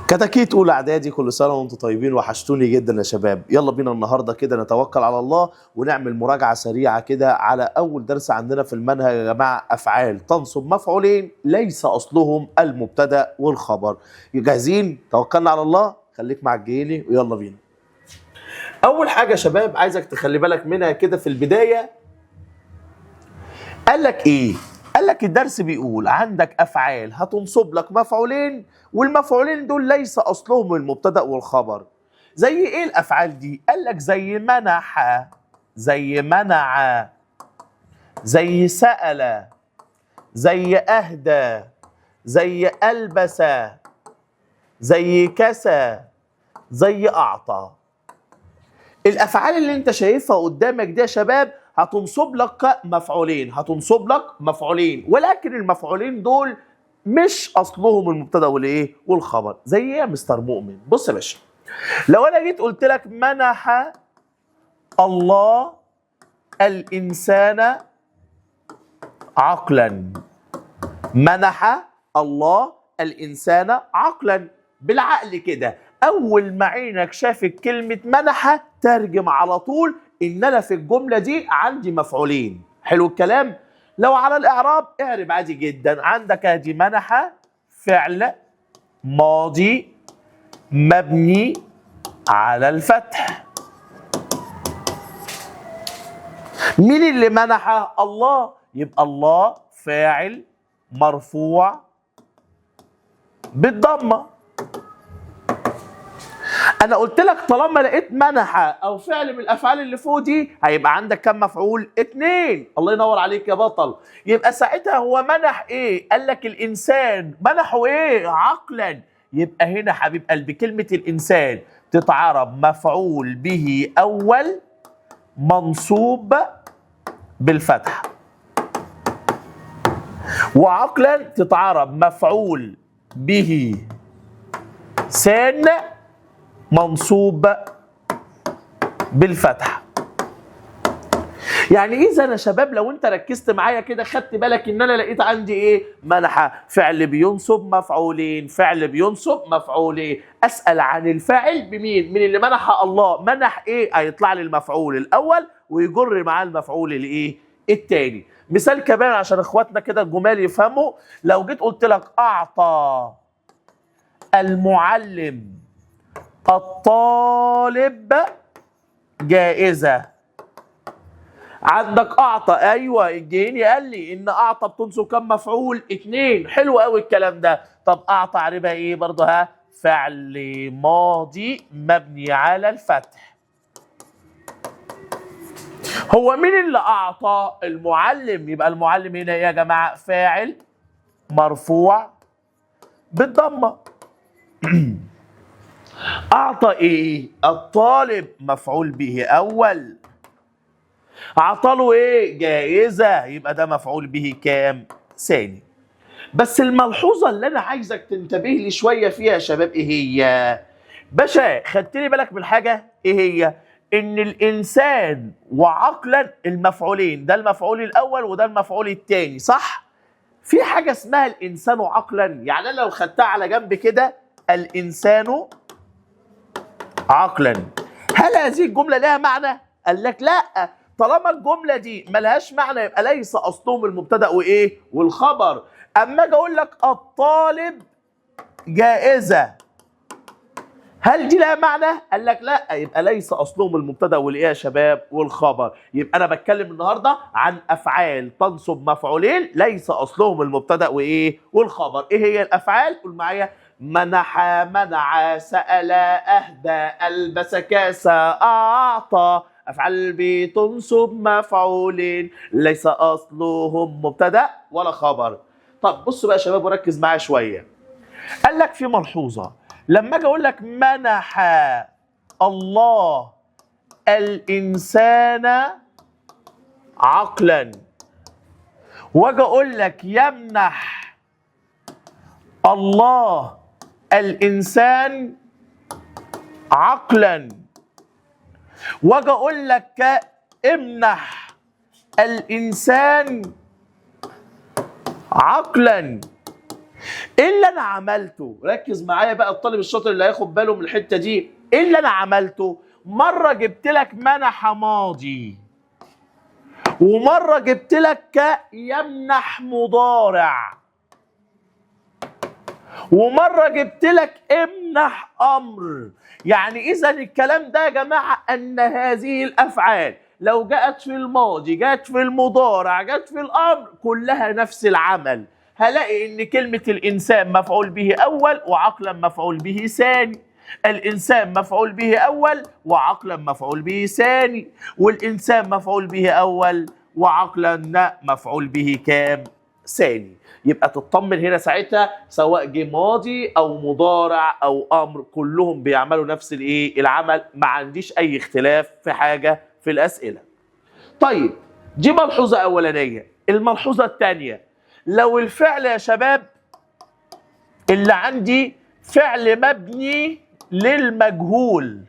كتاكيت اولى اعدادي، كل سنه وانتم طيبين، وحشتوني جدا يا شباب. يلا بينا النهارده كده نتوكل على الله ونعمل مراجعه سريعه كده على اول درس عندنا في المنهج يا جماعه. افعال تنصب مفعولين ليس اصلهم المبتدا والخبر. جاهزين؟ توكلنا على الله. خليك مع الجيني ويلا بينا. اول حاجه يا شباب عايزك تخلي بالك منها كده في البدايه. قال لك ايه؟ قال لك الدرس بيقول عندك افعال هتنصب لك مفعولين، والمفعولين دول ليس اصلهم المبتدا والخبر. زي ايه الافعال دي؟ قال لك زي منح، زي منع، زي سأل، زي اهدى، زي البس، زي كسى، زي اعطى. الافعال اللي انت شايفها قدامك دي يا شباب هتنصب لك مفعولين، هتنصب لك مفعولين، ولكن المفعولين دول مش اصلهم المبتدا والايه والخبر. زي ايه يا مستر مؤمن؟ بص يا باشا، لو انا جيت قلت لك منح الله الانسان عقلا، منح الله الانسان عقلا. بالعقل كده اول ما عينك شافت كلمه منح ترجم على طول ان انا في الجمله دي عندي مفعولين. حلو الكلام. لو على الاعراب اعرب عادي جدا. عندك ادي منح فعل ماضي مبني على الفتح. مين اللي منح؟ الله، يبقى الله فاعل مرفوع بالضمه. انا قلت لك طالما لقيت منح او فعل من الافعال اللي فوق دي هيبقى عندك كم مفعول؟ 2. الله ينور عليك يا بطل. يبقى ساعتها هو منح ايه؟ قال لك الانسان منحه ايه؟ عقلا. يبقى هنا حبيب قلبي كلمه الانسان تتعرب مفعول به اول منصوب بالفتح، وعقلا تتعرب مفعول به ثان منصوب بالفتح. يعني اذا يا شباب لو انت ركزت معايا كده خدت بالك ان انا لقيت عندي ايه؟ منح فعل بينصب مفعولين، فعل بينصب مفعولين. اسال عن الفاعل بمين؟ من اللي منح الله. منح ايه؟ هيطلع لي المفعول الاول ويجر معاه المفعول الايه؟ الثاني. مثال كمان عشان اخواتنا كده الجمال يفهموا. لو جيت قلت لك اعطى المعلم الطالب جائزة. عندك أعطى، أيوة الجيني قال لي إن أعطى بتنصب كم مفعول؟ 2. حلو قوي الكلام ده. طب أعطى عربها إيه برضه؟ ها، فعل ماضي مبني على الفتح. هو مين اللي أعطى؟ المعلم. يبقى المعلم هنا إيه يا جماعة؟ فاعل مرفوع بالضمة. أعطى إيه؟ الطالب مفعول به أول. أعطاله إيه؟ جائزة. يبقى ده مفعول به كام؟ ثاني. بس الملحوظة اللي أنا عايزك تنتبه لي شوية فيها يا شباب إيه هي؟ باشا خدتني بالك من حاجة؟ إيه هي؟ إن الإنسان وعقلا المفعولين، ده المفعول الأول وده المفعول الثاني، صح؟ في حاجة اسمها الإنسان عقلا. يعني أنا لو خدتها على جنب كده الإنسان عقلا، هل هذه الجملة لها معنى؟ قال لك لا. طالما الجملة دي ملهاش معنى يبقى ليس أصلهم المبتدأ وإيه؟ والخبر. أما أجي أقول لك الطالب جائزة، هل دي لها معنى؟ قال لك لا، يبقى ليس أصلهم المبتدأ والإيه يا شباب؟ والخبر. يبقى أنا بتكلم النهاردة عن أفعال تنصب مفعولين ليس أصلهم المبتدأ وإيه؟ والخبر. إيه هي الأفعال؟ قول معايا. منح، منع، سأل، أهدى، ألبس، كاسى، أعطى. أفعال بتنصب مفعولين ليس أصلهم مبتدأ ولا خبر. طب بصوا بقى يا شباب وركز معايا شوية. قال لك في ملحوظة، لما أجي أقول لك منح الله الإنسان عقلا، وأجي أقول لك يمنح الله الإنسان عقلا، واجي اقول لك امنح الانسان عقلا، ايه اللي انا عملته؟ ركز معايا بقى الطالب الشاطر اللي هياخد باله من الحته دي. ايه اللي انا عملته؟ مره جبت لك منح ماضي، ومره جبت لك يمنح مضارع، ومره جبت لك امنح امر. يعني اذا الكلام ده يا جماعه ان هذه الافعال لو جاءت في الماضي، جاءت في المضارع، جاءت في الامر، كلها نفس العمل. هلاقي ان كلمه الانسان مفعول به اول وعقلا مفعول به ثاني، الانسان مفعول به اول وعقلا مفعول به ثاني، والانسان مفعول به اول وعقلا مفعول به كام؟ ثاني. يبقى تطمن هنا ساعتها سواء جه ماضي او مضارع او امر كلهم بيعملوا نفس العمل، ما عنديش اي اختلاف في حاجه في الاسئله. طيب دي ملحوظه اولانيه. الملحوظه الثانيه، لو الفعل يا شباب اللي عندي فعل مبني للمجهول،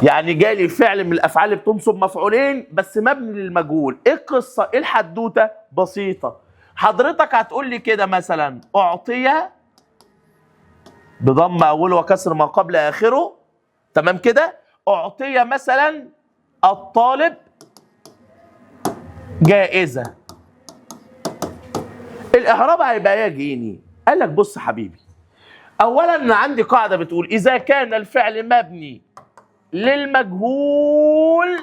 يعني جالي فعل من الافعال اللي بتنصب مفعولين بس مبني للمجهول، ايه القصه؟ ايه الحدوته؟ بسيطه. حضرتك هتقول لي كده مثلا اعطي بضم اوله وكسر ما قبل اخره، تمام كده؟ اعطي مثلا الطالب جائزه. الاعراب هيبقى يجيني. قال لك بص حبيبي، اولا انا عندي قاعده بتقول اذا كان الفعل مبني للمجهول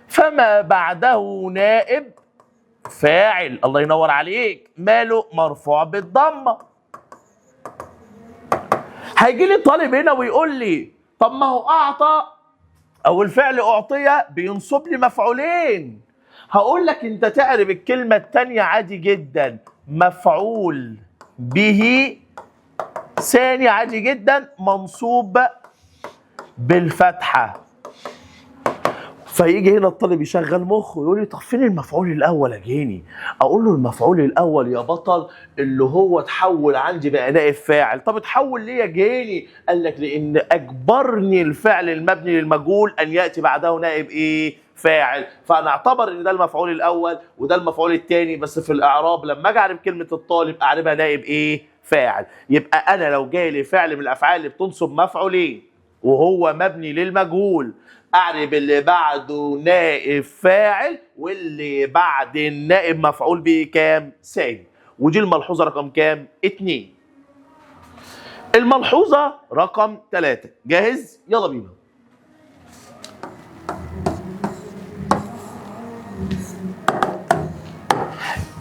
فما بعده نائب فاعل. الله ينور عليك. ماله؟ مرفوع بالضمه. هيجي لي طالب هنا ويقول لي طب ما هو اعطى او الفعل اعطي بينصب لي مفعولين. هقول لك انت تعرف الكلمه الثانيه عادي جدا، مفعول به ثاني عادي جدا منصوب بالفتحه. فيجي هنا الطالب يشغل مخه ويقول لي طب فين المفعول الاول يا جيني؟ اقول له المفعول الاول يا بطل اللي هو اتحول عندي بقى نائب فاعل. طب اتحول ليه يا جيني؟ قال لك لان اجبرني الفعل المبني للمجهول ان ياتي بعده نائب فاعل، فانا اعتبر ان ده المفعول الاول وده المفعول الثاني، بس في الاعراب لما اجي اعرف كلمه الطالب اعربها نائب فاعل. يبقى انا لو جاي لي فعل من الافعال اللي بتنصب مفعولين وهو مبني للمجهول، اعرب اللي بعده نائب فاعل واللي بعد النائب مفعول به كام؟ ثاني. ودي الملحوظه رقم كام؟ 2. الملحوظه رقم 3. جاهز؟ يلا بينا.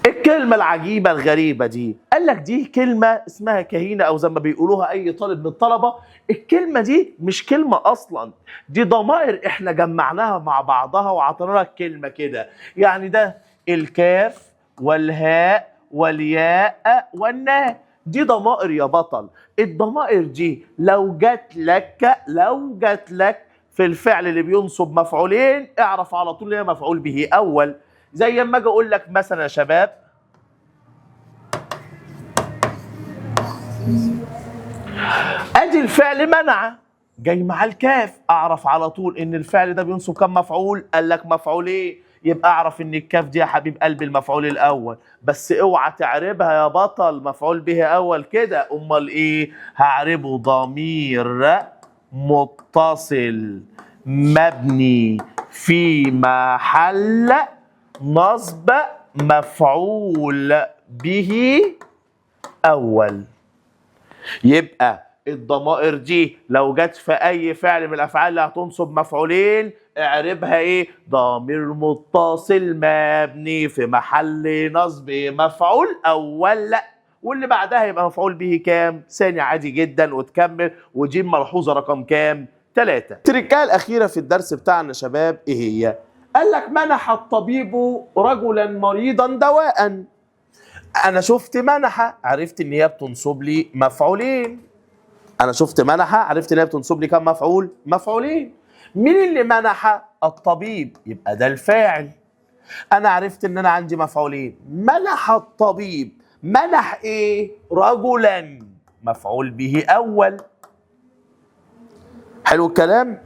الكلمة العجيبة الغريبة دي، قال لك دي كلمة اسمها كهينة أو زي ما بيقولوها أي طالب من الطلبة. الكلمة دي مش كلمة أصلا، دي ضمائر إحنا جمعناها مع بعضها وعطينا لك كلمة كده. يعني ده الكاف والهاء والياء والناء، دي ضمائر يا بطل. الضمائر دي لو جت لك في الفعل اللي بينصب مفعولين اعرف على طول هي مفعول به أول. زي ما اجي اقول لك مثلا يا شباب ادي الفعل منع جاي مع الكاف، اعرف على طول ان الفعل ده بينصب كم مفعول؟ قال لك مفعولين، يبقى اعرف ان الكاف دي يا حبيب قلبي المفعول الاول. بس اوعى تعربها يا بطل مفعول به اول كده، امال ايه؟ هعربه ضمير متصل مبني في محل نصب مفعول به أول. يبقى الضمائر دي لو جت في أي فعل من الأفعال اللي هتنصب مفعولين اعربها إيه؟ ضمير متصل مبني في محل نصب مفعول أول، واللي بعدها يبقى مفعول به كام؟ ثاني عادي جدا وتكمل. ودي ملحوظة رقم كام؟ 3. التركة الأخيرة في الدرس بتاعنا شباب إيه هي؟ قال لك منح الطبيب رجلا مريضا دواء. انا شفت منحه عرفت ان هي بتنصب لي مفعولين. انا شفت منحه عرفت ان هي بتنصب لي كم مفعول؟ مفعولين. مين اللي منح؟ الطبيب، يبقى ده الفاعل. انا عرفت ان انا عندي مفعولين. منح الطبيب، منح ايه؟ رجلا، مفعول به اول. حلو الكلام.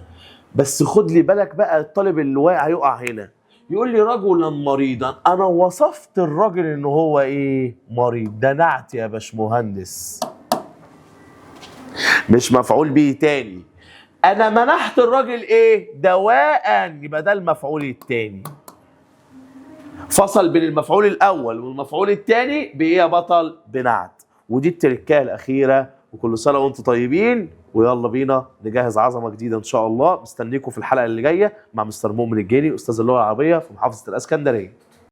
بس خد لي بالك بقى الطالب اللي واقع هيقع هنا، يقول لي رجلا مريضا، انا وصفت الراجل ان هو ايه؟ مريض. ده نعت يا باشمهندس، مش مفعول به تاني. انا منحت الراجل ايه؟ دواء، يبقى ده المفعول التاني. فصل بين المفعول الاول والمفعول الثاني بايه يا بطل؟ بنعت. ودي التركايه الاخيره. وكل سنه وانتم طيبين، ويلا بينا نجهز عظمه جديده ان شاء الله. مستنيكم في الحلقه اللي جايه مع مستر مؤمن الجيني استاذ اللغه العربيه في محافظه الاسكندريه.